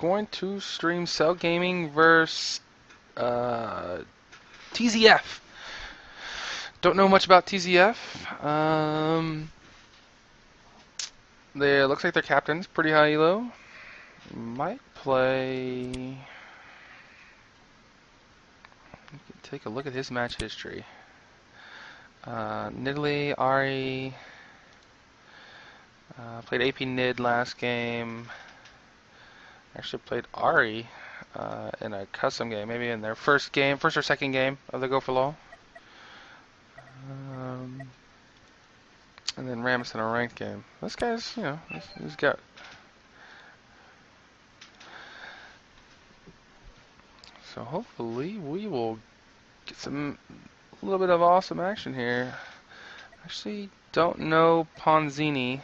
going to stream Cell Gaming versus TZF. Don't know much about TZF. They looks like their captain's pretty high elo. Might play. Take a look at his match history. Nidalee, Ahri, played AP Nid last game. Actually played Ahri in a custom game, maybe in their first or second game of the Go4LoL. And then Rammus in a ranked game. This guy's, you know, he's got. So hopefully we will get a little bit of awesome action here. Actually, don't know Ponzini.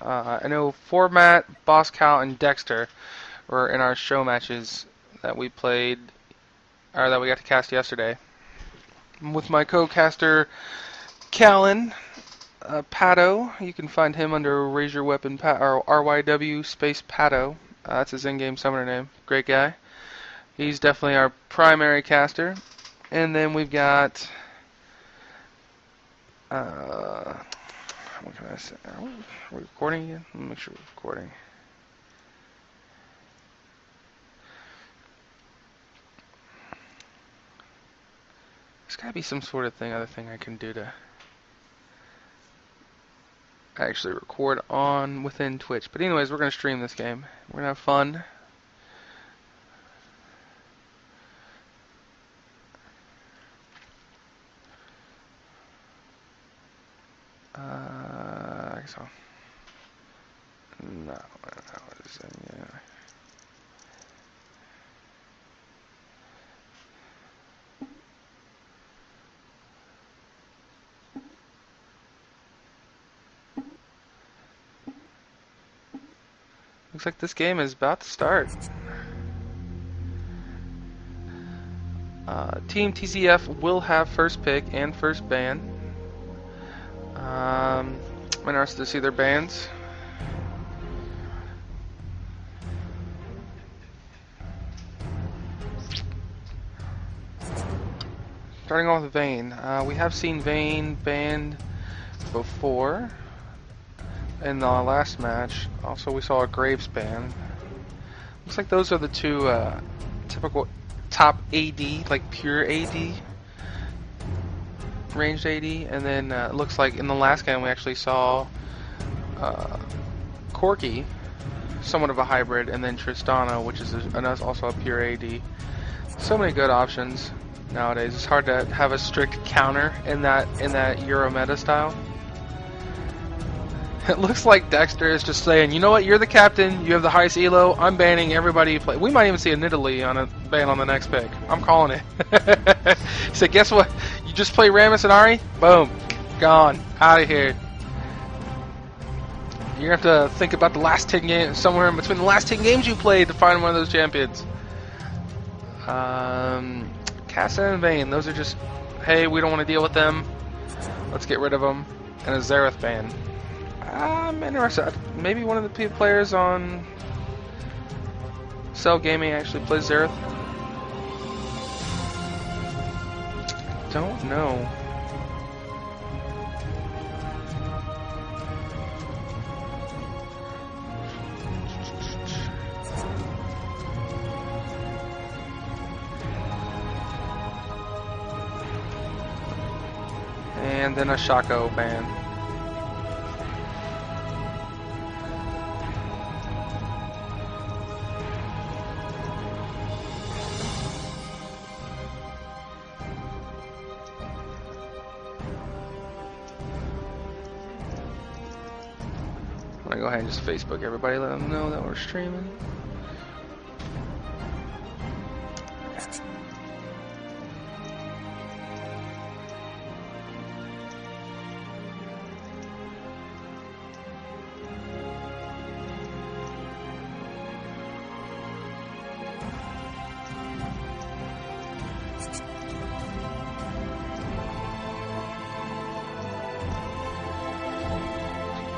I know Format, Boss Cal, and Dexter were in our show matches that we played, or that we got to cast yesterday. With my co-caster, Callan Pato. You can find him under RaiseYourWeaponMedia, or RYW space Pato. That's his in-game summoner name. Great guy. He's definitely our primary caster. And then we've got, what can I say? Are we recording again? Let me make sure we're recording. There's gotta be some sort of other thing I can do to actually record within Twitch. But anyways, we're gonna stream this game. We're gonna have fun. I guess so. No, what is it? Yeah. Looks like this game is about to start. Team TZF will have first pick and first ban. I'm interested to see their bans. Starting off with Vayne. We have seen Vayne banned before in the last match. Also, we saw a Graves ban. Looks like those are the two typical top AD, like pure AD, ranged AD. And then it looks like in the last game we actually saw Corki, somewhat of a hybrid, and then Tristana, which is also a pure AD. So many good options nowadays. It's hard to have a strict counter in that Euro meta style. It looks like Dexter is just saying, you know what, you're the captain, you have the highest elo, I'm banning everybody you play. We might even see a Nidalee on a ban on the next pick. I'm calling it. He said, guess what? You just play Rammus and Ahri? Boom. Gone. Out of here. You're going to have to think about the last 10 games, somewhere in between the last 10 games you played to find one of those champions. Kassa and Vayne, those are just, hey, we don't want to deal with them. Let's get rid of them. And a Xerath ban. I'm interested. Maybe one of the players on Cell Gaming actually plays Xerath. Don't know. And then a Shaco ban. I'm gonna go ahead and just Facebook everybody, let them know that we're streaming.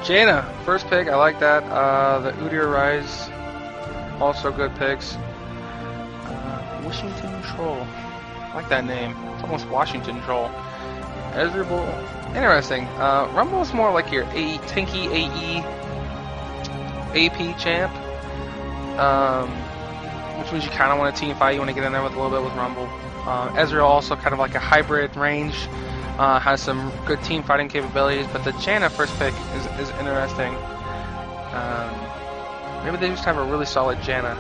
Jaina, first pick, I like that. The Udyr Rise also good picks. Washington Troll. I like that name. It's almost Washington Troll. Ezreal. Interesting. Rumble is more like your tanky AE AP champ. Which means you kind of want a team fight. You want to get in there with a little bit with Rumble. Ezreal also kind of like a hybrid range. Has some good team fighting capabilities, but the Janna first pick is interesting. Maybe they just have a really solid Janna.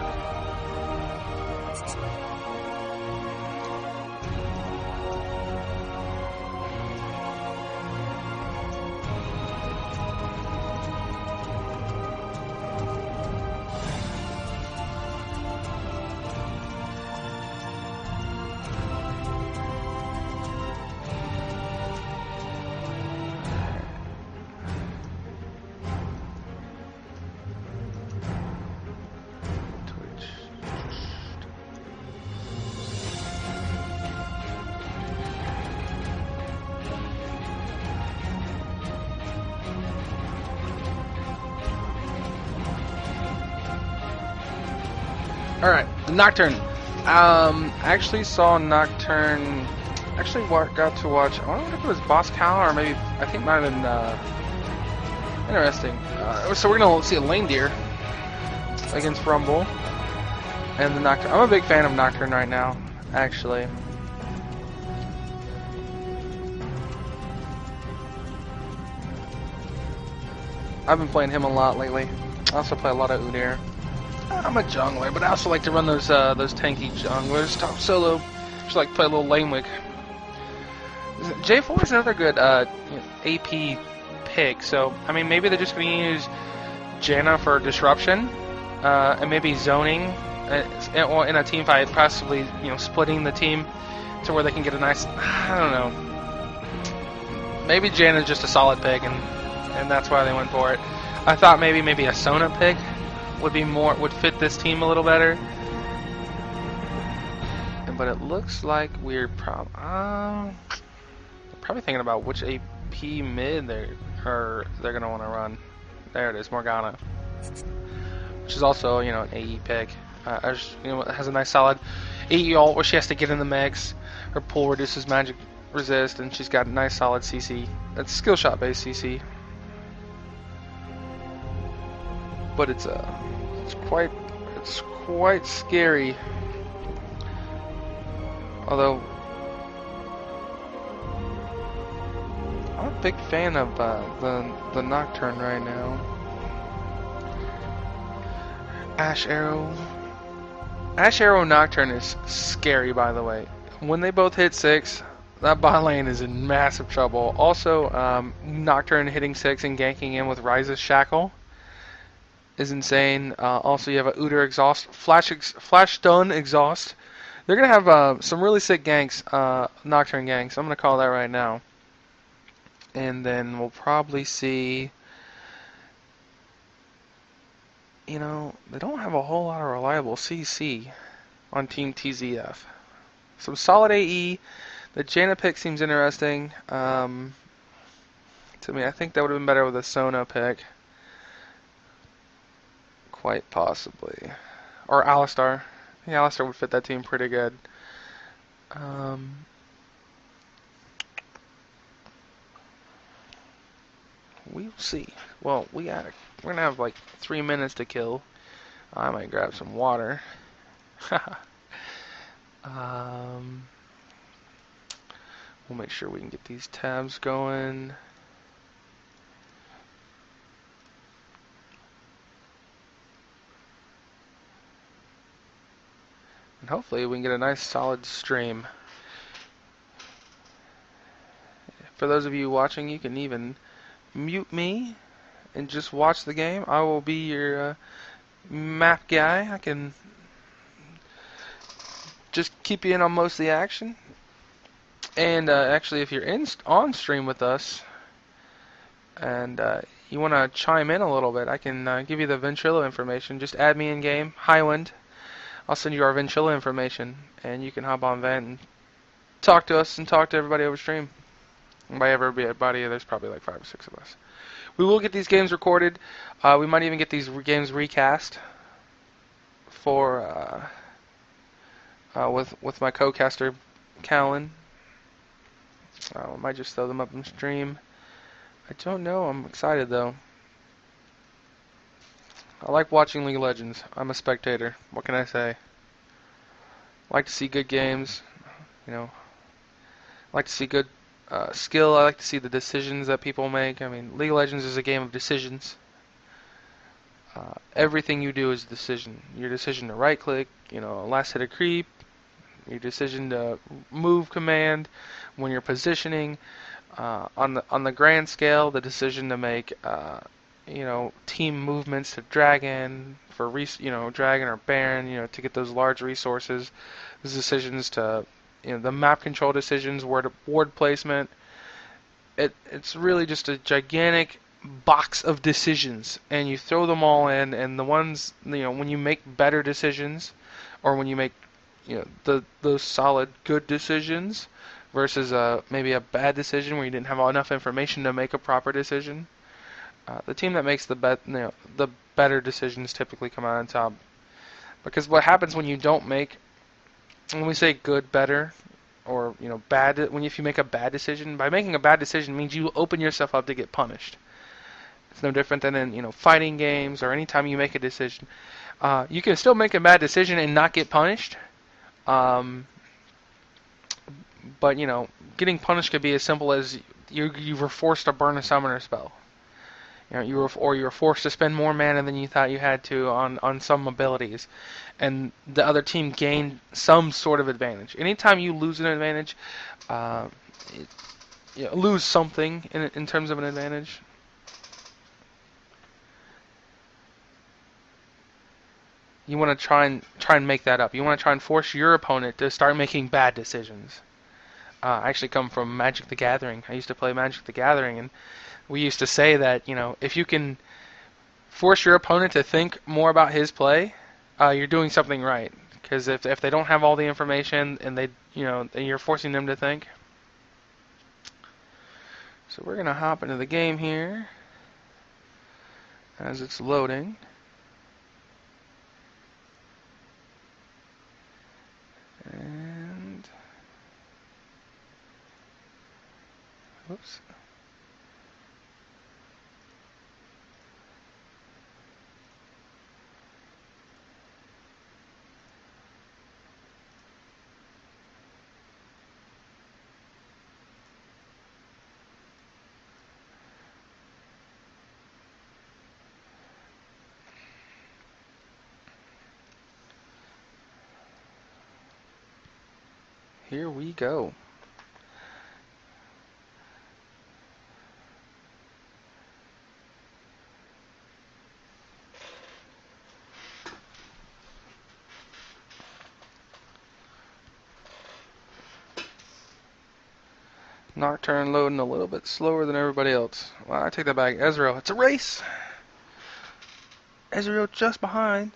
Alright, the Nocturne. Actually saw Nocturne. Actually got to watch. I wonder if it was Boss Cal or maybe I think it might have been interesting. So we're gonna see a lane deer against Rumble and the Nocturne. I'm a big fan of Nocturne right now, actually. I've been playing him a lot lately. I also play a lot of Udyr. I'm a jungler, but I also like to run those tanky junglers. Top solo, just like play a little lane wick. J4 is another good AP pick. So I mean, maybe they're just going to use Janna for disruption, and maybe zoning, or in a team fight, possibly splitting the team to where they can get a nice. I don't know. Maybe Janna's just a solid pick, and that's why they went for it. I thought maybe a Sona pick would fit this team a little better, but it looks like we're probably thinking about which AP mid they're gonna want to run. There it is, Morgana, which is also an AE pick. It has a nice solid AE ult where she has to get in the mix. Her pull reduces magic resist, and she's got a nice solid CC. It's skill shot based CC. But it's quite scary. Although I'm a big fan of the Nocturne right now. Ashe Arrow Nocturne is scary, by the way. When they both hit 6, that bot lane is in massive trouble. Also, Nocturne hitting 6 and ganking in with Ryze's Shackle is insane. Also, you have a Udyr exhaust, flash stun exhaust. They're gonna have some really sick ganks, Nocturne ganks. I'm gonna call that right now. And then we'll probably see. They don't have a whole lot of reliable CC on Team TZF. Some solid AE. The Janna pick seems interesting. To me, I think that would have been better with a Sona pick. Quite possibly. Or Alistar. I think Alistar would fit that team pretty good. We'll see. Well, we're gonna have like 3 minutes to kill. I might grab some water. We'll make sure we can get these tabs going. And hopefully we can get a nice solid stream. For those of you watching, you can even mute me and just watch the game. I will be your map guy. I can just keep you in on most of the action. And actually, if you're on stream with us and you want to chime in a little bit, I can give you the Ventrilo information. Just add me in game, Highwind. I'll send you our Ventrilo information, and you can hop on Vent and talk to us and talk to everybody over stream. And by everybody, there's probably like 5 or 6 of us. We will get these games recorded. We might even get these games recast for with my co-caster Callan. I might just throw them up in stream. I don't know. I'm excited though. I like watching League of Legends. I'm a spectator. What can I say? I like to see good games. You know, I like to see good skill. I like to see the decisions that people make. I mean, League of Legends is a game of decisions. Everything you do is a decision. Your decision to right click, last hit of creep, your decision to move command, when you're positioning, on the grand scale, the decision to make team movements to dragon for dragon or baron, to get those large resources. Those decisions to the map control decisions, ward placement. It's really just a gigantic box of decisions, and you throw them all in, and the ones when you make better decisions, or when you make those solid good decisions versus maybe a bad decision where you didn't have enough information to make a proper decision, the team that makes the better decisions typically come out on top. Because what happens when you don't make, when we say good, better, or bad, if you make a bad decision, by making a bad decision means you open yourself up to get punished. It's no different than in fighting games or anytime you make a decision. You can still make a bad decision and not get punished. But getting punished could be as simple as you were forced to burn a summoner spell. You were forced to spend more mana than you thought you had to on some abilities, and the other team gained some sort of advantage. Anytime you lose an advantage, lose something in terms of an advantage. You want to try and make that up. You want to try and force your opponent to start making bad decisions. I actually come from Magic the Gathering. I used to play Magic the Gathering, and we used to say that if you can force your opponent to think more about his play, you're doing something right. Because if they don't have all the information and you're forcing them to think. So we're gonna hop into the game here as it's loading. And whoops. Here we go. Nocturne loading a little bit slower than everybody else. Well, I take that back. Ezreal, it's a race! Ezreal just behind.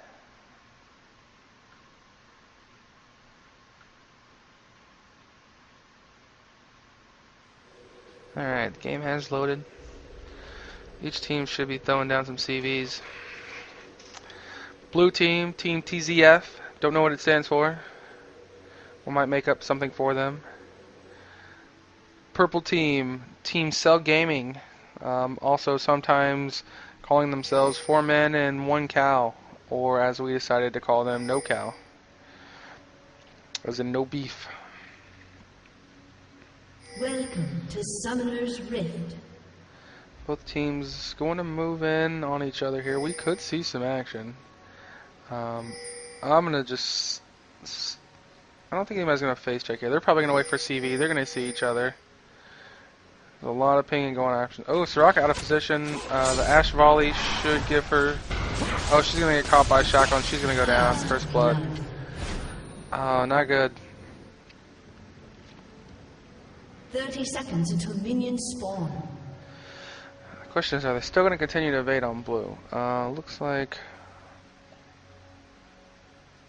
Alright, the game has loaded. Each team should be throwing down some CVs. Blue team, Team TZF. Don't know what it stands for. We might make up something for them. Purple team, Team Cell Gaming. Also sometimes calling themselves 4 men and 1 cow. Or as we decided to call them, no cow. As in no beef. Welcome to Summoner's Rift. Both teams going to move in on each other here. We could see some action. I'm going to just... I don't think anybody's going to face check here. They're probably going to wait for CV. They're going to see each other. There's a lot of pinging going on. Oh, Soraka out of position. The Ash Volley should give her... Oh, she's going to get caught by a shotgun. She's going to go down. First blood. Oh, not good. 30 seconds until minions spawn. The question is, are they still going to continue to evade on blue? Looks like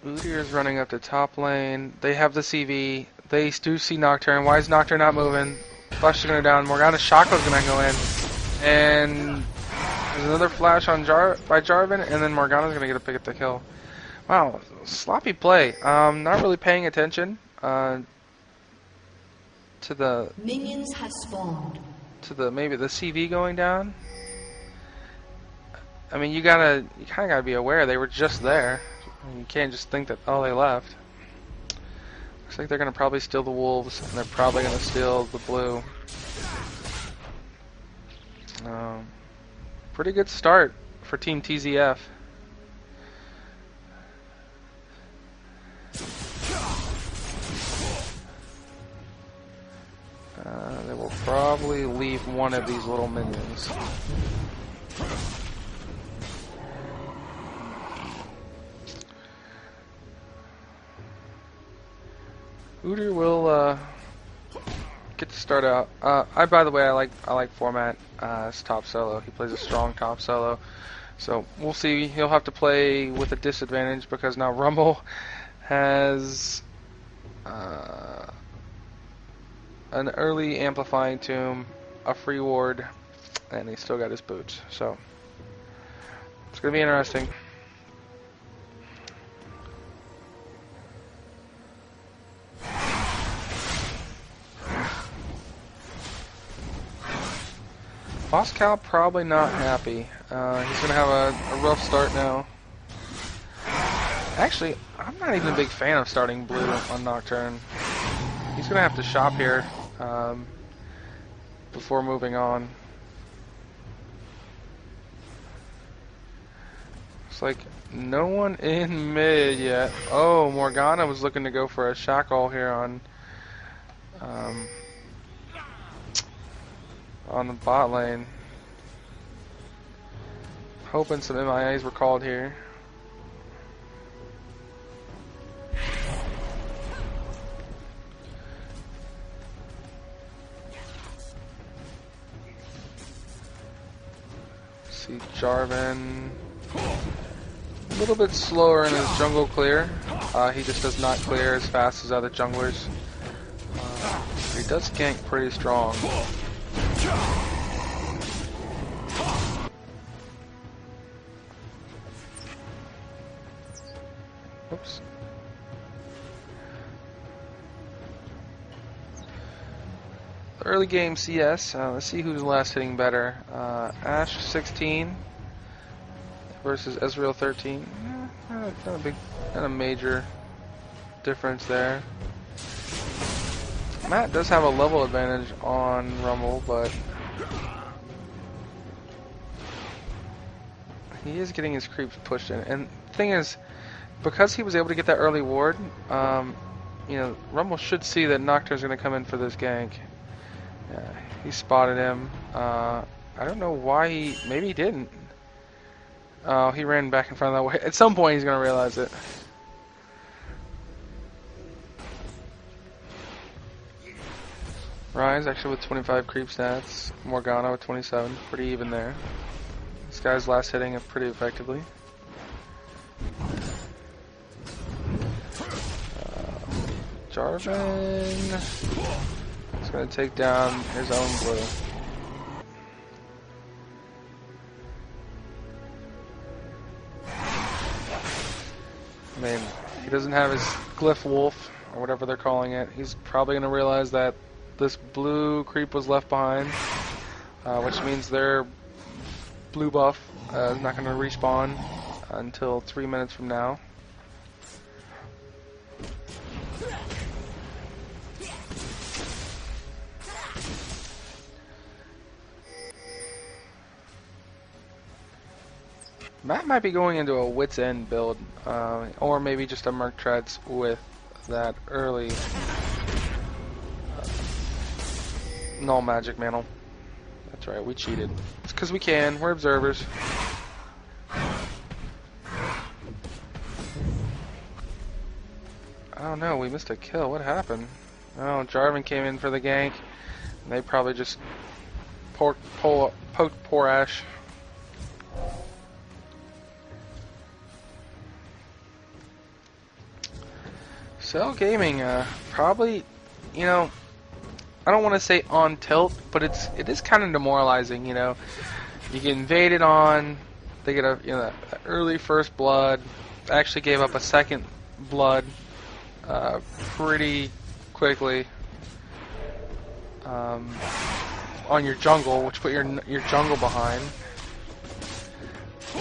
Udyr's running up to top lane. They have the CV. They do see Nocturne. Why is Nocturne not moving? Flash is going to go down. Morgana's Shaco's going to go in. And there's another flash on by Jarvan, and then Morgana's going to get a pick at the kill. Wow, sloppy play. Not really paying attention to the Minions have spawned. maybe the CV going down. I mean, you kind of gotta be aware they were just there. You can't just think that, oh, they left. Looks like they're gonna probably steal the wolves, and they're probably gonna steal the blue. Pretty good start for Team TZF. They will probably leave one of these little minions. Udyr will get to start out. By the way, I like format as top solo. He plays a strong top solo, so we'll see. He'll have to play with a disadvantage because now Rumble has an early amplifying tomb, a free ward, and he's still got his boots. So it's gonna be interesting. Boss Cal probably not happy. He's gonna have a rough start now. Actually, I'm not even a big fan of starting blue on Nocturne. He's gonna have to shop here before moving on. Looks like no one in mid yet. Oh, Morgana was looking to go for a shackle here on the bot lane. Hoping some MIAs were called here. See Jarvan a little bit slower in his jungle clear. He just does not clear as fast as other junglers. He does gank pretty strong. Oops. Early game CS. Let's see who's last hitting better. Ashe 16 versus Ezreal 13. Not a major difference there. Matt does have a level advantage on Rumble, but he is getting his creeps pushed in. And the thing is, because he was able to get that early ward, you know, Rumble should see that Nocturne's going to come in for this gank. Yeah, he spotted him. I don't know why maybe he didn't. Oh, he ran back in front of that way. At some point he's going to realize it. Ryze actually with 25 creep stats. Morgana with 27. Pretty even there. This guy's last hitting it pretty effectively. Jarvan is going to take down his own blue. I mean, he doesn't have his glyph wolf, or whatever they're calling it. He's probably going to realize that this blue creep was left behind, which means their blue buff is not going to respawn until 3 minutes from now. Matt might be going into a Wit's End build, or maybe just a Merc Treads with that early null magic mantle. That's right, we cheated. It's because we can. We're observers. Oh no, we missed a kill. What happened? Oh, Jarvan came in for the gank. And they probably just poked poor Ashe. Cell Gaming, probably, you know, I don't want to say on tilt, but it is kind of demoralizing, you know. You get invaded on, they get a, you know, that early first blood, actually gave up a second blood pretty quickly on your jungle, which put your jungle behind,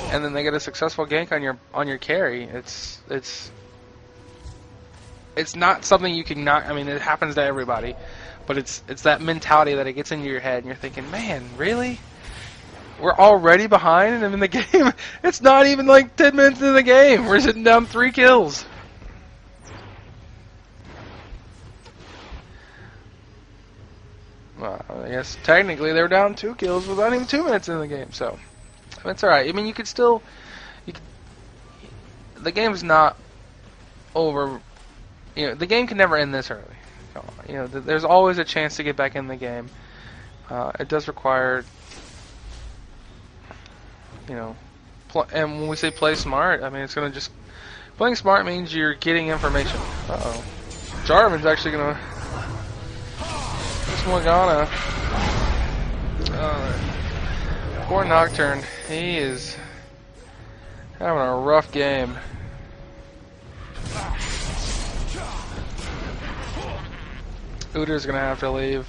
and then they get a successful gank on your carry. It's not something you can not. I mean, it happens to everybody, but it's that mentality that it gets into your head, and you're thinking, man, really? We're already behind them in the game. It's not even like 10 minutes into the game. We're sitting down 3 kills. Well, I guess technically they were down 2 kills with not even 2 minutes in the game, so it's alright. I mean, you could still, the game's not over. You know, the game can never end this early. You know, there's always a chance to get back in the game. It does require, you know, and when we say play smart, I mean it's gonna just playing smart means you're getting information. Uh-oh, Jarvan's actually gonna. This Morgana. Poor Nocturne. He is having a rough game. Udir's gonna have to leave.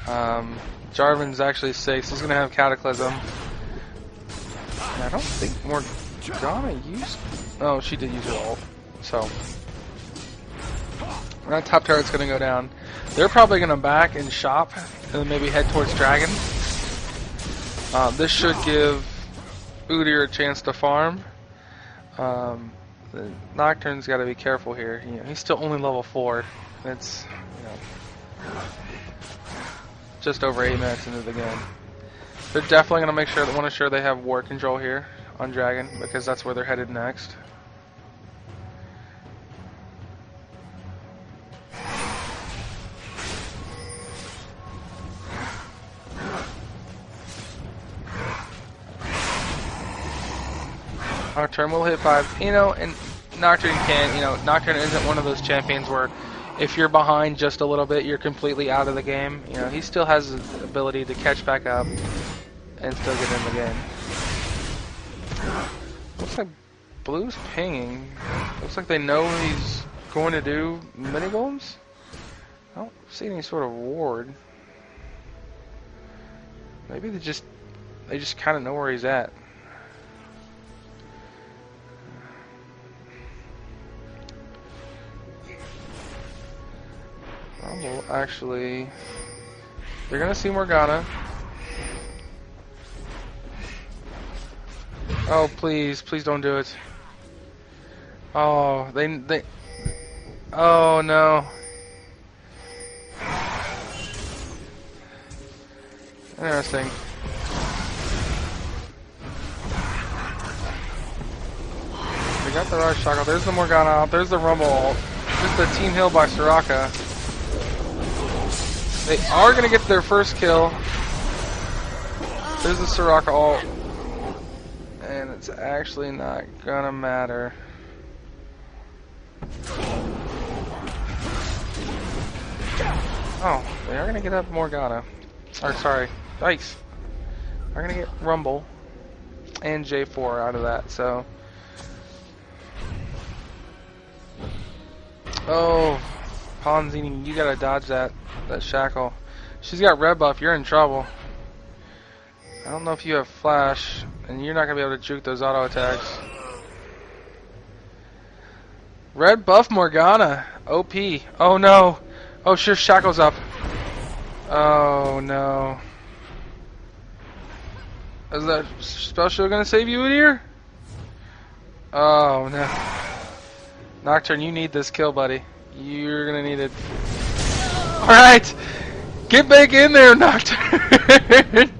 Jarvan's actually 6. He's gonna have Cataclysm. And I don't think Morgana used. Oh, she did use her ult. So that top turret's gonna go down. They're probably gonna back and shop, and then maybe head towards Dragon. This should give Udyr a chance to farm. The Nocturne's got to be careful here. You know, he's still only level 4. It's, you know, just over 8 minutes into the game. They're definitely gonna want to sure they have ward control here on Dragon, because that's where they're headed next. Nocturne will hit 5, you know, and Nocturne can, you know, Nocturne isn't one of those champions where if you're behind just a little bit, you're completely out of the game. You know, he still has the ability to catch back up and still get in the game. Looks like Blue's pinging. Looks like they know he's going to do mini golems. I don't see any sort of ward. Maybe they just kind of know where he's at. Well, actually, they're gonna see Morgana. Oh, please don't do it. Oh, they. Oh no. Interesting. They got the rush shot. There's the Morgana out. There's the Rumble ult. Just the team heal by Soraka. They are going to get their first kill. There's the Soraka ult. And it's actually not going to matter. Oh, they are going to get up Morgana. Or, sorry, Dice. They're going to get Rumble and J4 out of that, so. Oh, Ponzini, you got to dodge that shackle. She's got red buff, you're in trouble. I don't know if you have flash, and you're not going to be able to juke those auto attacks. Red buff Morgana, OP. Oh no. Oh, sure, shackle's up. Oh no. Is that spell shield going to save you, Udyr? Oh no. Nocturne, you need this kill, buddy. You're going to need it. Alright! Get back in there, Nocturne!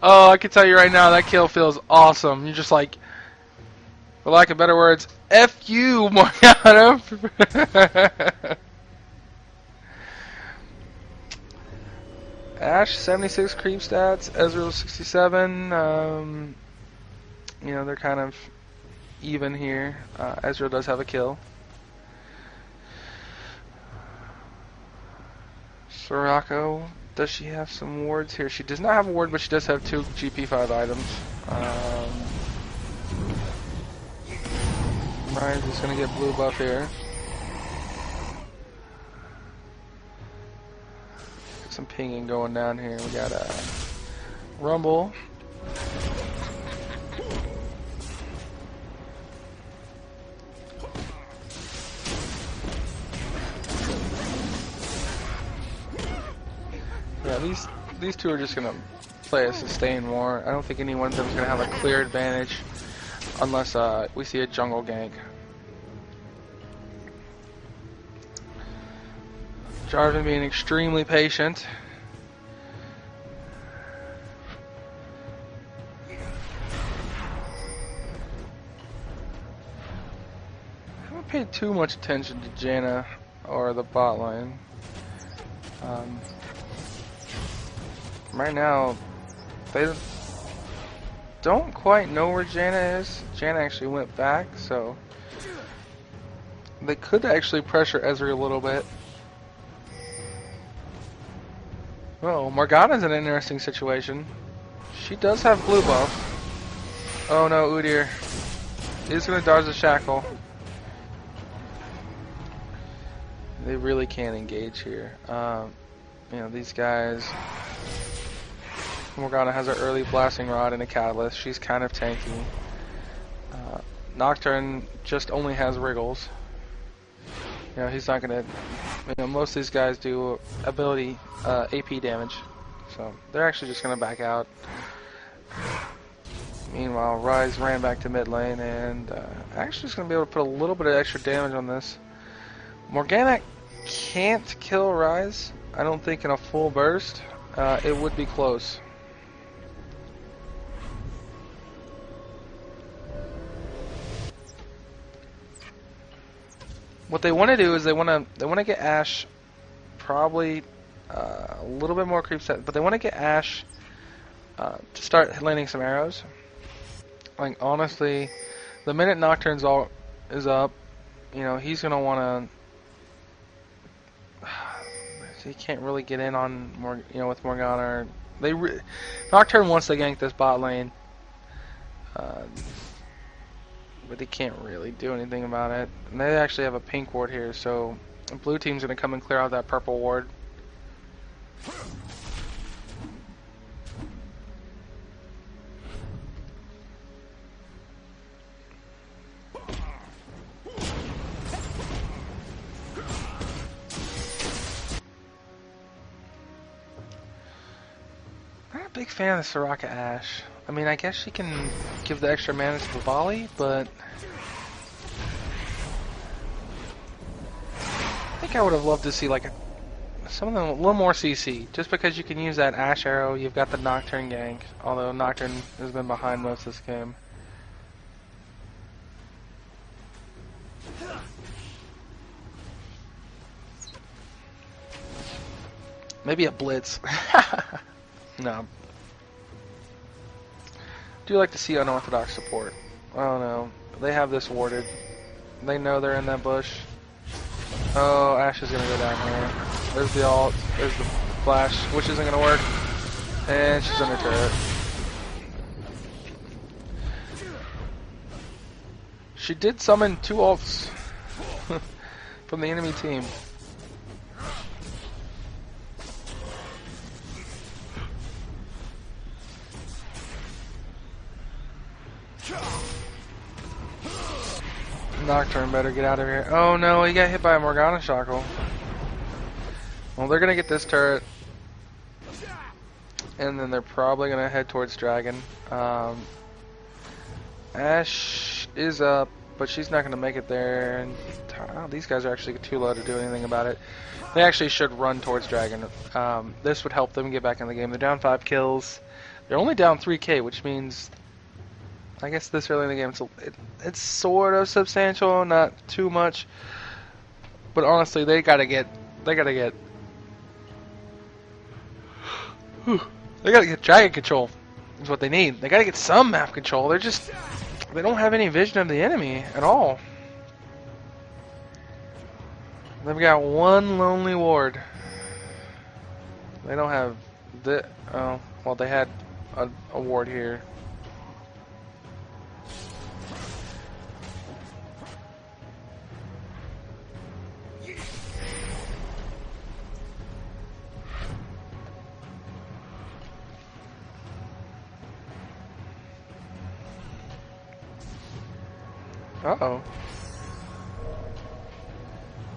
Oh, I can tell you right now, that kill feels awesome. You're just like, for lack of better words, F you, Morgana! Ashe, 76 creep stats, Ezreal 67. You know, they're kind of even here. Ezreal does have a kill. Soraka, does she have some wards here? She does not have a ward, but she does have 2 GP5 items. Rise is gonna get blue buff here. Some pinging going down here. We got a Rumble. Yeah, these two are just gonna play a sustained war. I don't think any one of them is gonna have a clear advantage unless we see a jungle gank. Jarvan being extremely patient. I haven't paid too much attention to Janna or the bot line. Right now, they don't quite know where Janna is. Janna actually went back, so they could actually pressure Ezreal a little bit. Well, Morgana's in an interesting situation. She does have blue buff. Oh no, Udyr. He's gonna dodge the shackle. They really can't engage here. You know, these guys. Morgana has an early blasting rod and a catalyst. She's kind of tanky. Nocturne just only has wriggles. You know, he's not gonna. You know, most of these guys do ability AP damage, so they're actually just gonna back out. Meanwhile, Ryze ran back to mid lane and actually is gonna be able to put a little bit of extra damage on this. Morgana can't kill Ryze. I don't think in a full burst. It would be close. What they want to do is they want to get Ashe probably a little bit more creep set, but they want to get Ashe to start landing some arrows. Like honestly, the minute Nocturne's is up, you know he's gonna want to. He can't really get in on with Morgana. Nocturne wants to gank this bot lane. But they can't really do anything about it. And they actually have a pink ward here, so the blue team's gonna come and clear out that purple ward. I'm not a big fan of the Soraka Ashe. I mean, I guess she can give the extra mana to the volley, but I think I would have loved to see like something a little more CC. Just because you can use that Ashe arrow, you've got the Nocturne gank. Although Nocturne has been behind most of this game. Maybe a blitz. No. Do like to see unorthodox support. Oh no, they have this warded. They know they're in that bush. Oh, Ashe is gonna go down here. There's the ult. There's the flash, which isn't gonna work. And she's under turret. She did summon 2 ults from the enemy team. Nocturne better get out of here. Oh no, he got hit by a Morgana shackle. Well, they're gonna get this turret. And then they're probably gonna head towards Dragon. Ashe is up, but she's not gonna make it there. And these guys are actually too low to do anything about it. They actually should run towards Dragon. This would help them get back in the game. They're down 5 kills. They're only down 3k, which means I guess this early in the game, it's sort of substantial, not too much. But honestly, they gotta get dragon control. Is what they need. They gotta get some map control. They don't have any vision of the enemy at all. They've got one lonely ward. They don't have well, they had a ward here. Uh-oh.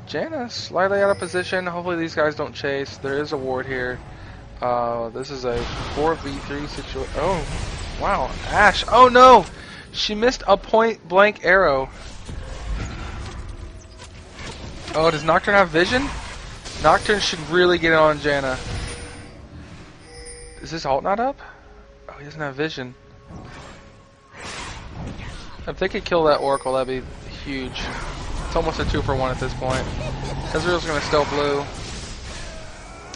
Janna slightly out of position. Hopefully these guys don't chase. There is a ward here. This is a 4v3 situation. Oh, wow. Ashe. Oh no! She missed a point blank arrow. Oh, does Nocturne have vision? Nocturne should really get on Janna. Is his ult not up? Oh, he doesn't have vision. If they could kill that Oracle, that'd be huge. It's almost a 2-for-1 at this point. Ezreal's gonna steal blue.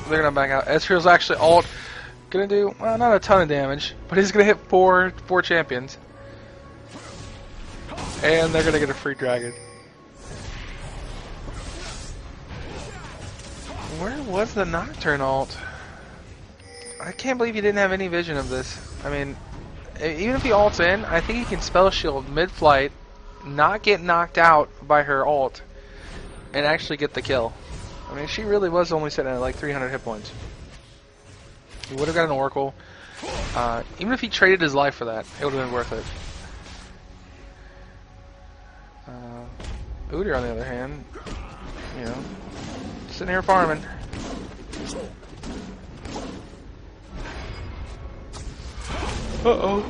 They're gonna back out. Ezreal's actually ult gonna do, well, not a ton of damage, but he's gonna hit four champions. And they're gonna get a free dragon. Where was the Nocturne ult? I can't believe he didn't have any vision of this. I mean, even if he ults in, I think he can spell shield mid-flight, not get knocked out by her ult, and actually get the kill. I mean, she really was only sitting at like 300 hit points. He would have got an Oracle. Even if he traded his life for that, it would have been worth it. Udyr, on the other hand, you know, sitting here farming. Uh-oh.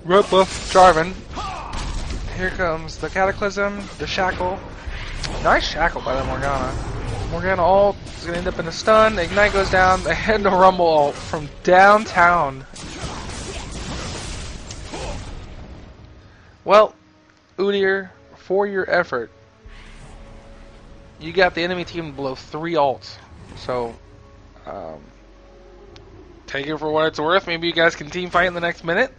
Red buff, Jarvan. Here comes the Cataclysm, the Shackle. Nice Shackle by the Morgana. Morgana ult is going to end up in a stun. The Ignite goes down. They head to Rumble ult from downtown. Well, Udyr, for your effort, you got the enemy team below 3 ults. So, take it for what it's worth. Maybe you guys can team fight in the next minute.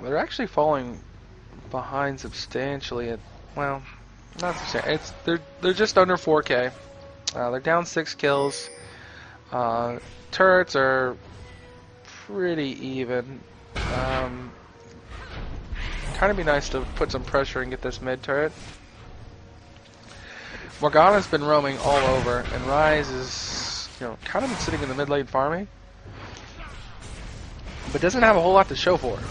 They're actually falling behind substantially. Well, not substantially. They're just under 4K. They're down 6 kills. Turrets are pretty even. Kind of be nice to put some pressure and get this mid turret. Morgana's been roaming all over, and Ryze is, you know, kind of been sitting in the mid lane farming, but doesn't have a whole lot to show for it.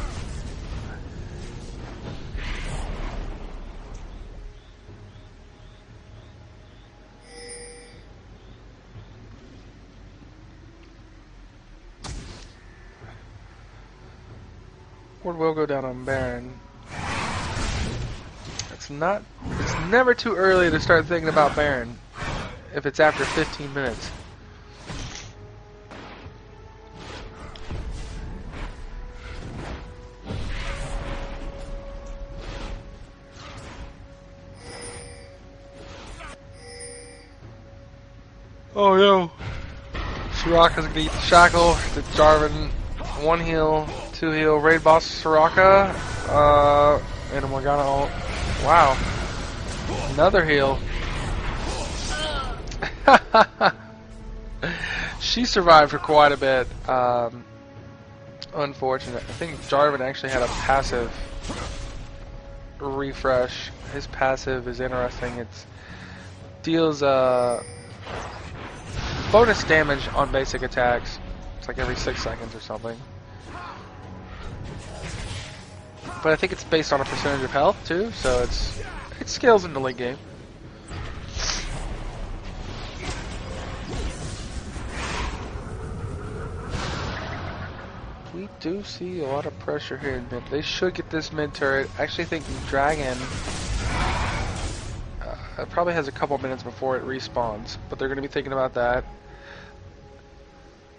Ward will go down on Baron. It's never too early to start thinking about Baron if it's after 15 minutes. Oh no. Soraka's gonna eat the Shackle, the Jarvan, 1 heal, 2 heal, raid boss Soraka, and a Morgana ult. Wow. Another heal. She survived for quite a bit. Unfortunate. I think Jarvan actually had a passive refresh. His passive is interesting. It deals bonus damage on basic attacks. It's like every 6 seconds or something. But I think it's based on a percentage of health too, so it scales into late game. We do see a lot of pressure here in mid. They should get this mid turret. I actually think Dragon probably has a couple minutes before it respawns, but they're going to be thinking about that.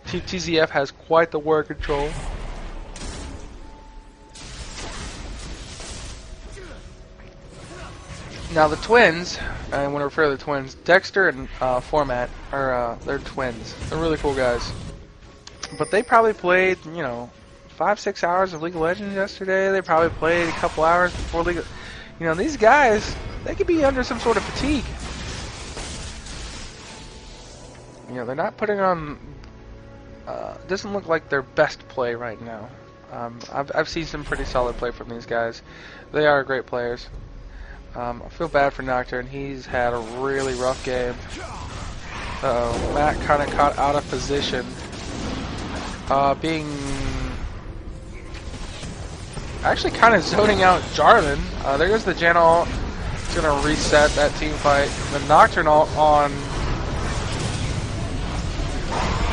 TZF has quite the word control. Now the twins, I want to refer to the twins, Dexter and Format, are they're twins. They're really cool guys. But they probably played, you know, 5-6 hours of League of Legends yesterday. They probably played a couple hours before League of... You know, these guys, they could be under some sort of fatigue. You know, they're not putting on... doesn't look like their best play right now. I've seen some pretty solid play from these guys. They are great players. I feel bad for Nocturne. He's had a really rough game. Uh-oh, Matt kind of caught out of position. Being actually kind of zoning out Jarvan. There goes the Janna ult. It's going to reset that team fight. The Nocturne ult on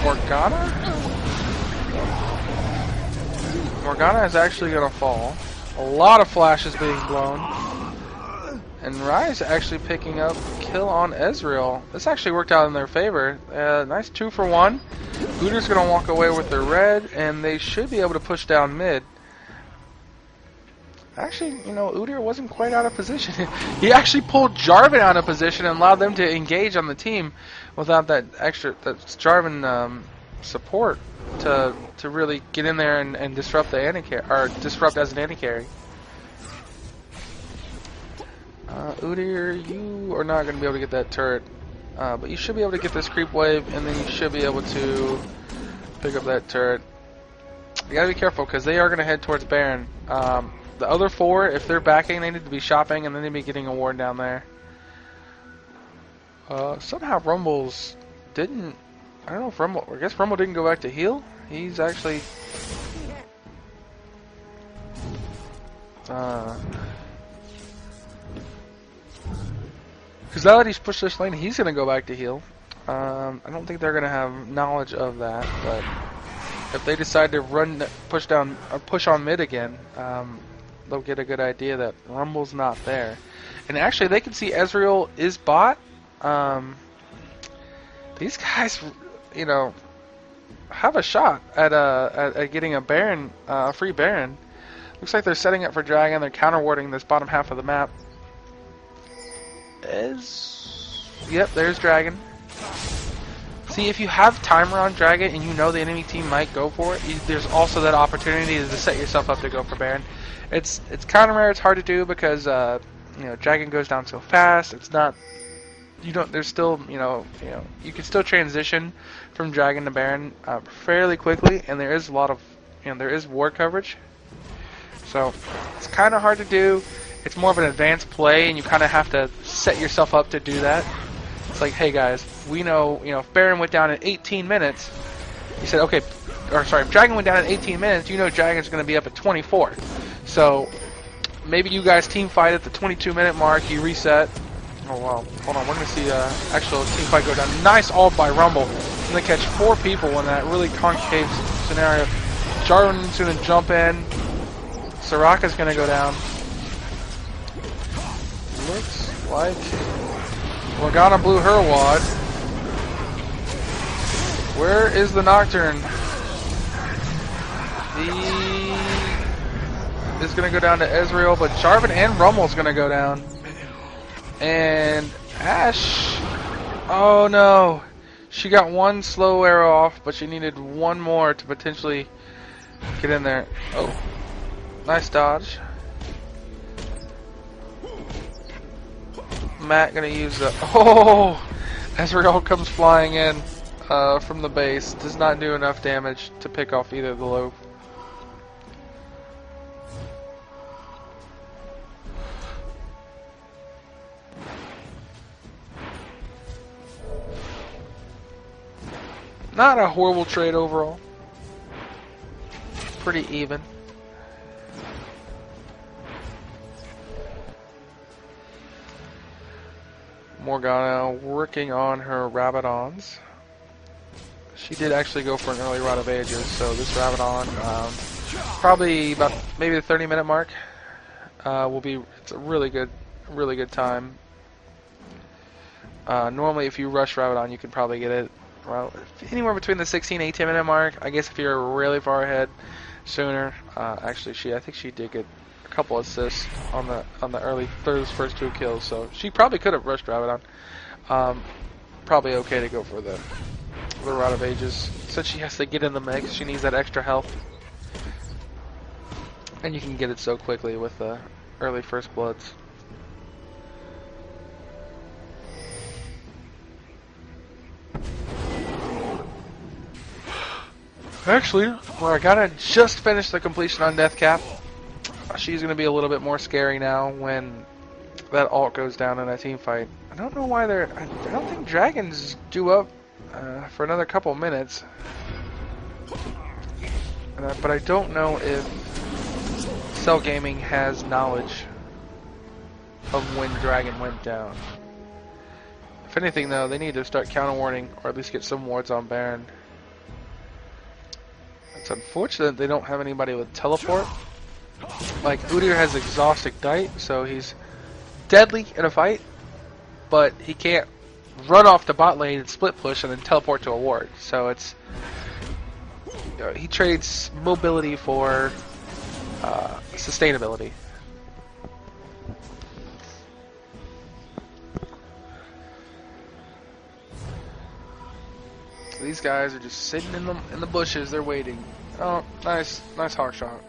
Morgana? Morgana is actually going to fall. A lot of flashes being blown. And Ryze actually picking up a kill on Ezreal. This actually worked out in their favor. Nice 2 for 1. Udyr's going to walk away with the red, and they should be able to push down mid. Actually, you know, Udyr wasn't quite out of position. He actually pulled Jarvan out of position and allowed them to engage on the team without that Jarvan support to really get in there and disrupt the disrupt as an anti-carry. Udyr, you are not going to be able to get that turret, but you should be able to get this creep wave, and then you should be able to pick up that turret. You gotta be careful because they are going to head towards Baron. The other 4, if they're backing, they need to be shopping, and then they'd be getting a ward down there. Somehow Rumbles didn't. I don't know if Rumble. I guess Rumble didn't go back to heal. He's actually. Because now that he's pushed this lane, he's going to go back to heal. I don't think they're going to have knowledge of that, but if they decide to push on mid again, they'll get a good idea that Rumble's not there. And actually, they can see Ezreal is bot. These guys, you know, have a shot at getting a Baron, a free Baron. Looks like they're setting up for Dragon. They're counter warding this bottom half of the map. Yep, there's Dragon. See, if you have timer on Dragon and you know the enemy team might go for it, there's also that opportunity to set yourself up to go for Baron. It's kind of rare. It's hard to do because you know, Dragon goes down so fast. It's not. You don't. There's still you can still transition from Dragon to Baron fairly quickly, and there is a lot of there is ward coverage. So it's kind of hard to do. It's more of an advanced play, and you kind of have to set yourself up to do that. It's like, hey guys, we know, if Baron went down in 18 minutes, you said, okay, or sorry, if Dragon went down in 18 minutes, you know Dragon's going to be up at 24. So maybe you guys team fight at the 22-minute mark, you reset. Oh wow, hold on, we're going to see actual team fight go down. Nice ult by Rumble. And they catch 4 people in that really concave scenario. Jarvan's going to jump in. Soraka's going to go down. Looks like Morgana blew her wad. Where is the Nocturne? He is going to go down to Ezreal, but Jarvan and Rumble's going to go down. And Ashe, oh no. She got 1 slow arrow off, but she needed 1 more to potentially get in there. Oh, nice dodge. Matt gonna use the Ezreal comes flying in from the base. Does not do enough damage to pick off either of the low. Not a horrible trade overall. Pretty even. Morgana working on her Rabadons. She did actually go for an early Rod of Ages, so this Rabadon, probably about maybe the 30-minute mark, will be. It's a really good time. Normally, if you rush Rabadon, you can probably get it anywhere between the 16-18-minute mark. I guess if you're really far ahead, sooner. Actually, I think she did get a couple assists on the early those first 2 kills, so she probably could have rushed Rabadon. Probably okay to go for the Rod of Ages. Since she has to get in the mix, she needs that extra health. And you can get it so quickly with the early First Bloods. Actually, Morgana just finished the completion on Death Cap. She's going to be a little bit more scary now when that ult goes down in a team fight. I don't know why they're... I don't think Dragon's due up for another couple minutes. But I don't know if Cell Gaming has knowledge of when Dragon went down. If anything, though, they need to start counter-warding, or at least get some wards on Baron. It's unfortunate they don't have anybody with teleport. Like, Udyr has Exhaust Ignite, so he's deadly in a fight, but he can't run off the bot lane and split push and then teleport to a ward. So it's... he trades mobility for sustainability. These guys are just sitting in the bushes. They're waiting. Oh, nice hawk shot.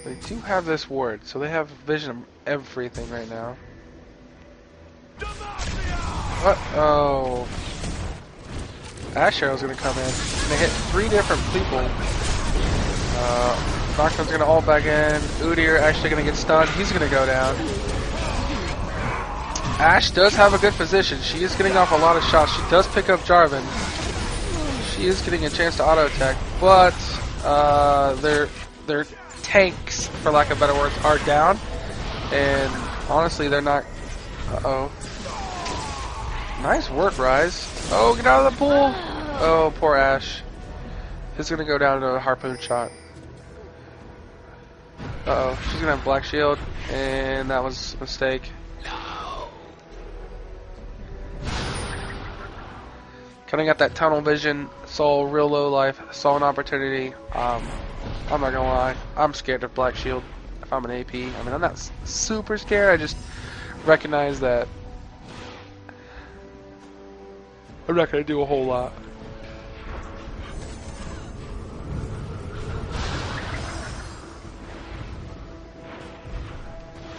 They do have this ward, so they have vision of everything right now. What? Oh. Ash Arrow's gonna come in. He's gonna hit 3 different people. Nocturne's gonna ult back in. Udyr actually gonna get stunned. He's gonna go down. Ashe does have a good position. She is getting off a lot of shots. She does pick up Jarvan. She is getting a chance to auto attack, but their tanks, for lack of better words, are down. And honestly, they're not. Uh-oh. Nice work, Rise. Oh, get out of the pool! Oh, poor Ashe. He's gonna go down to a harpoon shot. Uh-oh, she's gonna have Black Shield, and that was a mistake. Kinda got that tunnel vision, saw real low life, saw an opportunity. I'm not gonna lie, I'm scared of Black Shield if I'm an AP. I mean, I'm not super scared, I just recognize that I'm not going to do a whole lot.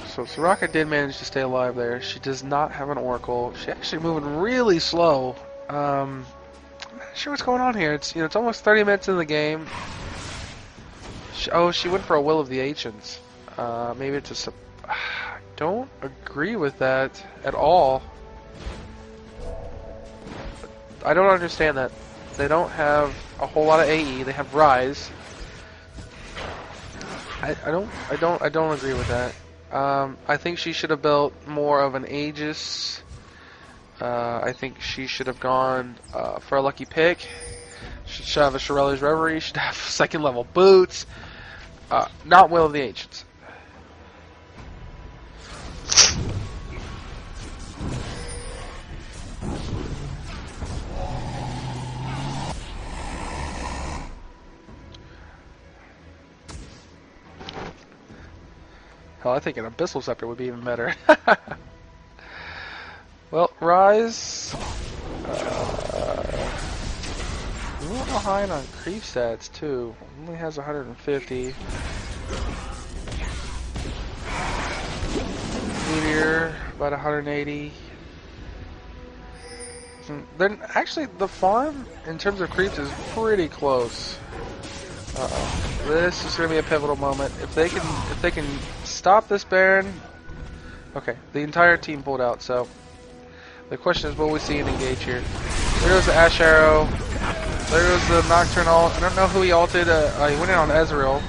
So Soraka did manage to stay alive there. She does not have an Oracle. She's actually moving really slow. I'm not sure what's going on here. It's it's almost 30 minutes in the game. She went for a Will of the Ancients. Maybe it's a... I don't agree with that at all. I don't understand that. They don't have a whole lot of AE. They have Rise. I don't agree with that. I think she should have built more of an Aegis. I think she should have gone for a lucky pick. She should have a Shirelli's Reverie. Should have 2nd level boots. Not Will of the Ancients. Hell, I think an Abyssal Scepter would be even better. Well, Rise... a little behind on creep stats, too. Only has 150. Meteor, about 180. Then, actually, the farm, in terms of creeps, is pretty close. Uh-oh. This is going to be a pivotal moment. If they can stop this Baron... Okay, the entire team pulled out, so... The question is, will we see an engage here? There goes the Ash Arrow. There goes the Nocturne ult. I don't know who he ulted. He went in on Ezreal.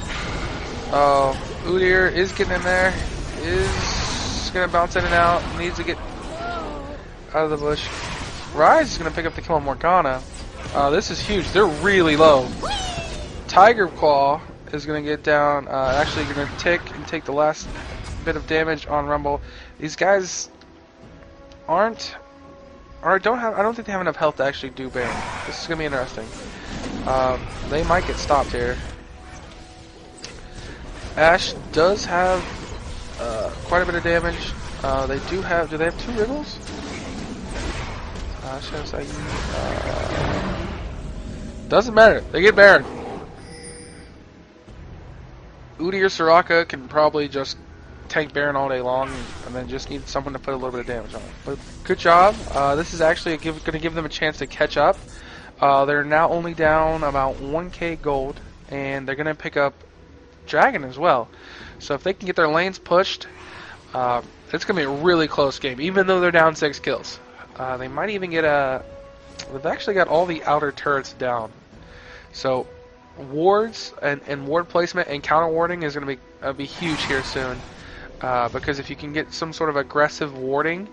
Udyr is getting in there. Is going to bounce in and out. Needs to get out of the bush. Rise is going to pick up the kill on Morgana. This is huge. They're really low. Tiger Claw is going to get down, actually going to tick and take the last bit of damage on Rumble. These guys aren't, or I don't think they have enough health to actually do Baron. This is going to be interesting. They might get stopped here. Ashe does have quite a bit of damage. They do have, do they have 2 Wriggles? Ashe has doesn't matter, they get Baron. Udi or Soraka can probably just tank Baron all day long, and then just need someone to put a little bit of damage on it. But good job. This is actually going to give them a chance to catch up. They're now only down about 1k gold, and they're going to pick up Dragon as well. So if they can get their lanes pushed, it's going to be a really close game, even though they're down 6 kills. They might even get a... They've actually got all the outer turrets down. So wards and ward placement and counter warding is going to be huge here soon. Because if you can get some sort of aggressive warding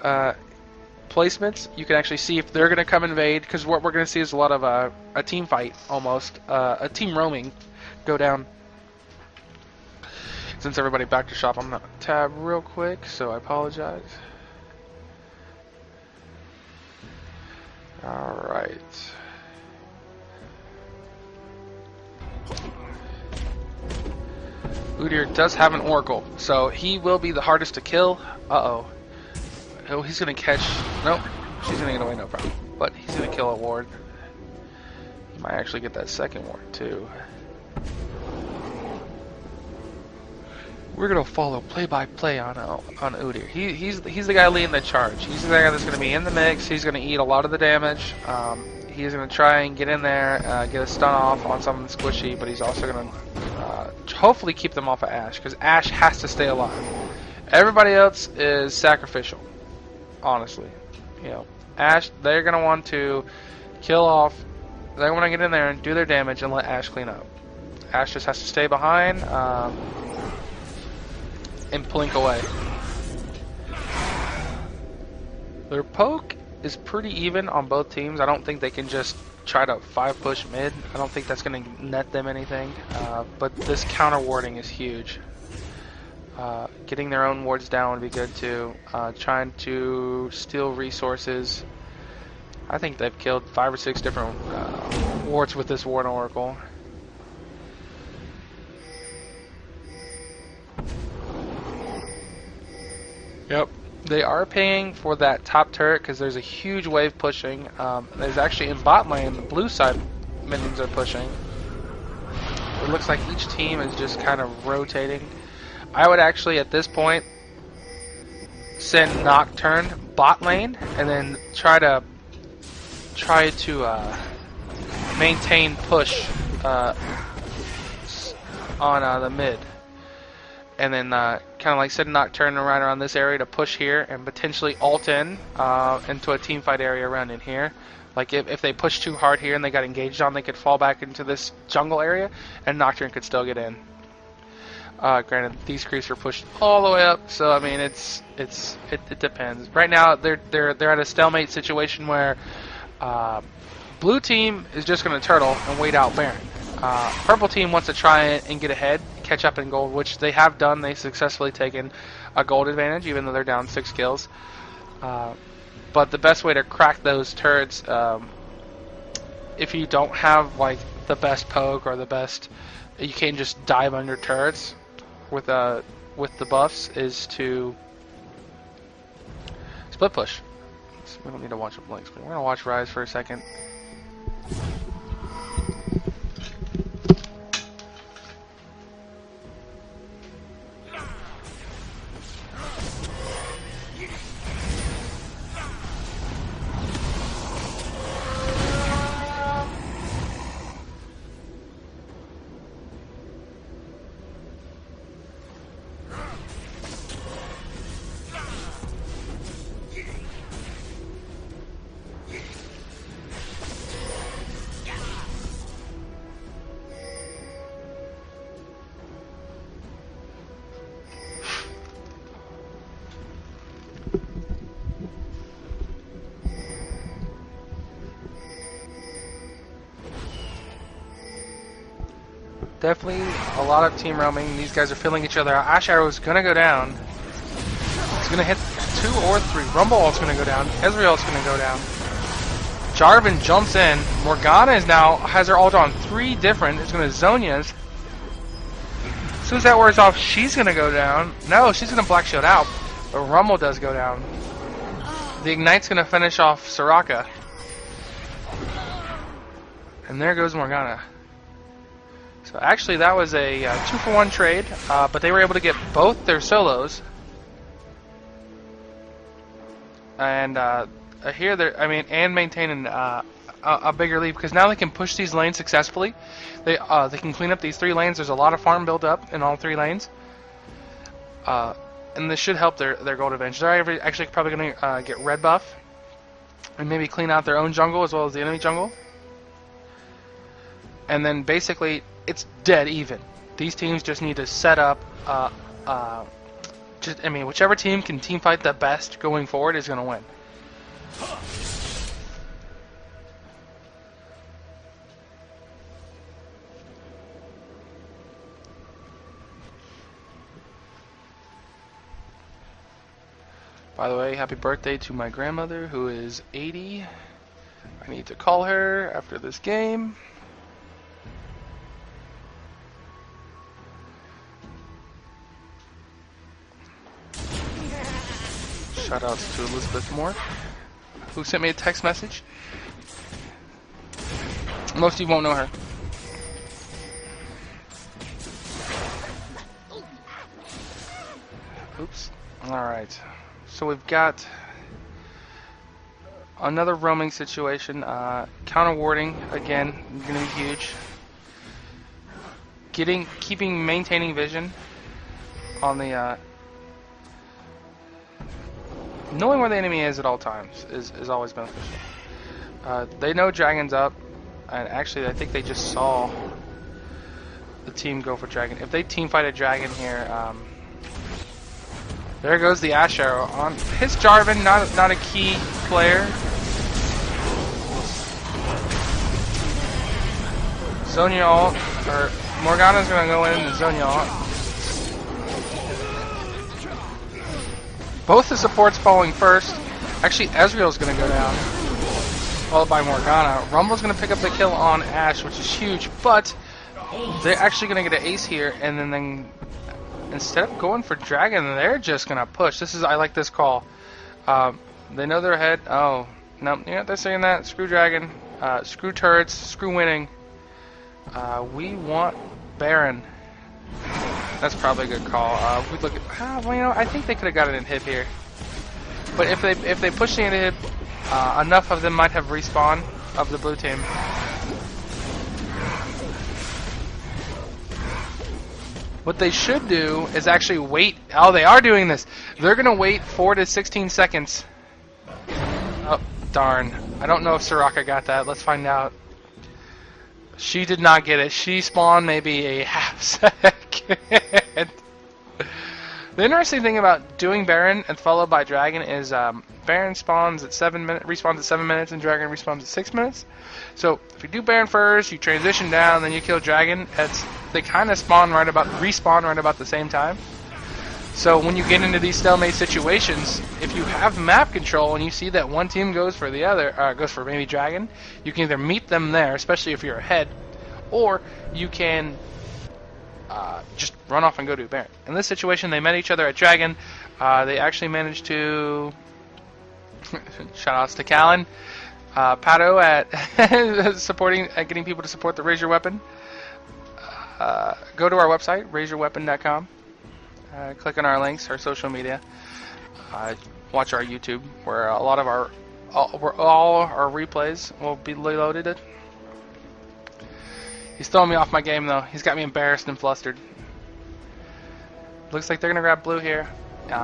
placements, you can actually see if they're going to come invade. Because what we're going to see is a lot of a team fight, almost. A team roaming go down. Since everybody back to shop, I'm going to tab real quick, so I apologize. Alright. Udyr does have an Oracle, so he will be the hardest to kill. Uh-oh. Oh, he's going to catch... Nope. She's going to get away, no problem. But he's going to kill a ward. He might actually get that second ward, too. We're going to follow play-by-play on Udyr. He's the guy leading the charge. He's the guy that's going to be in the mix. He's going to eat a lot of the damage. He's going to try and get in there, get a stun off on something squishy, but he's also going to hopefully keep them off of Ashe, because Ashe has to stay alive. Everybody else is sacrificial, honestly. You know, Ashe, they're going to want to kill off, they want to get in there and do their damage and let Ashe clean up. Ashe just has to stay behind and plink away. Their poke is pretty even on both teams. I don't think they can just try to 5-push mid. I don't think that's going to net them anything. But this counter warding is huge. Getting their own wards down would be good too. Trying to steal resources. I think they've killed 5 or 6 different wards with this ward oracle. Yep. They are paying for that top turret because there's a huge wave pushing. There's actually in bot lane, the blue side minions are pushing. It looks like each team is just kind of rotating. I would actually, at this point, send Nocturne bot lane and then try to maintain push on the mid. And then kind of like send Nocturne right around this area to push here and potentially ult in into a team fight area around in here. Like if they push too hard here and they got engaged on, they could fall back into this jungle area and Nocturne could still get in. Granted, these creeps are pushed all the way up, so I mean it depends. Right now they're at a stalemate situation where blue team is just going to turtle and wait out Baron. Purple team wants to try and get ahead, catch up in gold, which they have done. They've successfully taken a gold advantage, even though they're down 6 kills. But the best way to crack those turrets, if you don't have like the best poke or the best, you can't just dive under turrets with the buffs, is to split push. So we don't need to watch a blink. We're gonna watch Rise for a second. Definitely a lot of team roaming. These guys are filling each other out. Ashe Arrow is going to go down. It's going to hit 2 or 3. Rumble is going to go down. Ezreal is going to go down. Jarvan jumps in. Morgana is now has her ult on 3 different. It's going to Zhonya's. As soon as that wears off, she's going to go down. No, she's going to Black Shield out. But Rumble does go down. The Ignite's going to finish off Soraka. And there goes Morgana. So actually, that was a 2-for-1 trade, but they were able to get both their solos. And here they're, I mean, and maintain a bigger lead because now they can push these lanes successfully. They can clean up these 3 lanes. There's a lot of farm build up in all 3 lanes, and this should help their gold advantage. They're actually probably going to get red buff and maybe clean out their own jungle as well as the enemy jungle. And then basically it's dead even. These teams just need to set up. I mean, whichever team can team fight the best going forward is going to win. By the way, happy birthday to my grandmother, who is 80. I need to call her after this game. Shoutouts to Elizabeth Moore, who sent me a text message. Most of you won't know her. Oops. Alright. So we've got another roaming situation. Counter warding, again, going to be huge. Maintaining vision on the... knowing where the enemy is at all times is always beneficial. They know Dragon's up, and actually I think they just saw the team go for Dragon. If they team fight a Dragon here, there goes the Ash Arrow on his Jarvan, not a key player. Zonya ult, or Morgana's gonna go in the Zonya ult. Both the supports falling first. Actually, Ezreal's going to go down, followed by Morgana. Rumble's going to pick up the kill on Ashe, which is huge, but they're actually going to get an ace here, and then instead of going for Dragon, they're just going to push. I like this call. They know they're ahead. Oh, no, you know what they're saying that? Screw Dragon, screw turrets, screw winning. We want Baron. That's probably a good call. We look at, well, you know, I think they could have got an inhib here, but if they push the inhib, enough of them might have respawn of the blue team. What they should do is actually wait. Oh, they are doing this. They're gonna wait 4 to 16 seconds. Oh, darn! I don't know if Soraka got that. Let's find out. She did not get it. She spawned maybe a half second. The interesting thing about doing Baron and followed by Dragon is Baron spawns at 7 minutes, respawns at 7 minutes, and Dragon respawns at 6 minutes. So if you do Baron first, you transition down, then you kill Dragon. They kind of respawn right about the same time. So when you get into these stalemate situations, if you have map control and you see that one team goes for the other, goes for maybe Dragon, you can either meet them there, especially if you're ahead, or you can just run off and go to Baron. In this situation, they met each other at Dragon. They actually managed to shoutouts to Callan, Pato at supporting, at getting people to support the Raise Your Weapon. Go to our website, RaiseYourWeapon.com. Click on our links, our social media. Watch our YouTube, where a lot of all our replays will be loaded. He's throwing me off my game though. He's got me embarrassed and flustered. Looks like they're gonna grab blue here. They're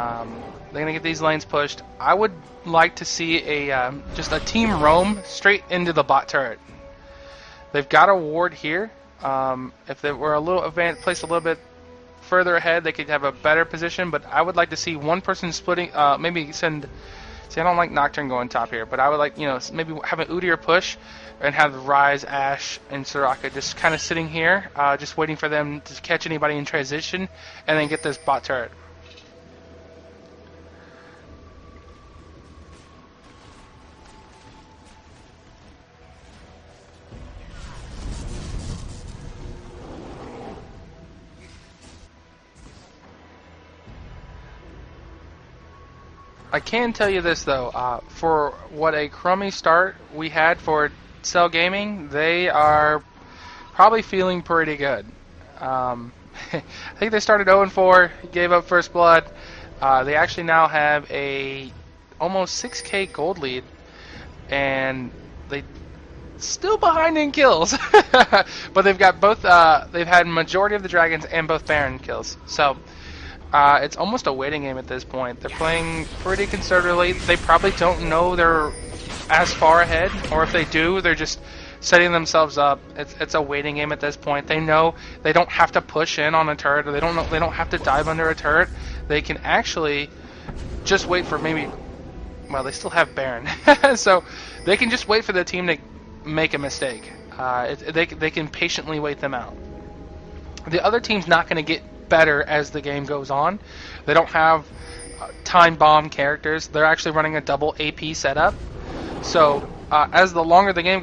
gonna get these lanes pushed. I would like to see just a team roam straight into the bot turret. They've got a ward here. If they were placed a little bit further ahead, they could have a better position, but I would like to see one person splitting, maybe send, see, I don't like Nocturne going top here, but I would like, maybe have an Udyr push and have Ryze, Ashe, and Soraka just kind of sitting here, just waiting for them to catch anybody in transition, and then get this bot turret. I can tell you this though, for what a crummy start we had for Cell Gaming, they are probably feeling pretty good. I think they started 0-4, gave up first blood. They actually now have a almost 6K gold lead, and they still behind in kills. But they've got both. They've had majority of the dragons and both Baron kills. So it's almost a waiting game at this point. They're playing pretty conservatively. They probably don't know they're as far ahead, or if they do, they're just setting themselves up. It's a waiting game at this point. They know they don't have to push in on a turret, or they don't have to dive under a turret. They can actually just wait for maybe. Well, they still have Baron, so they can just wait for the team to make a mistake. They can patiently wait them out. The other team's not going to get better as the game goes on. They don't have time bomb characters. They're actually running a double AP setup. So as the longer the game goes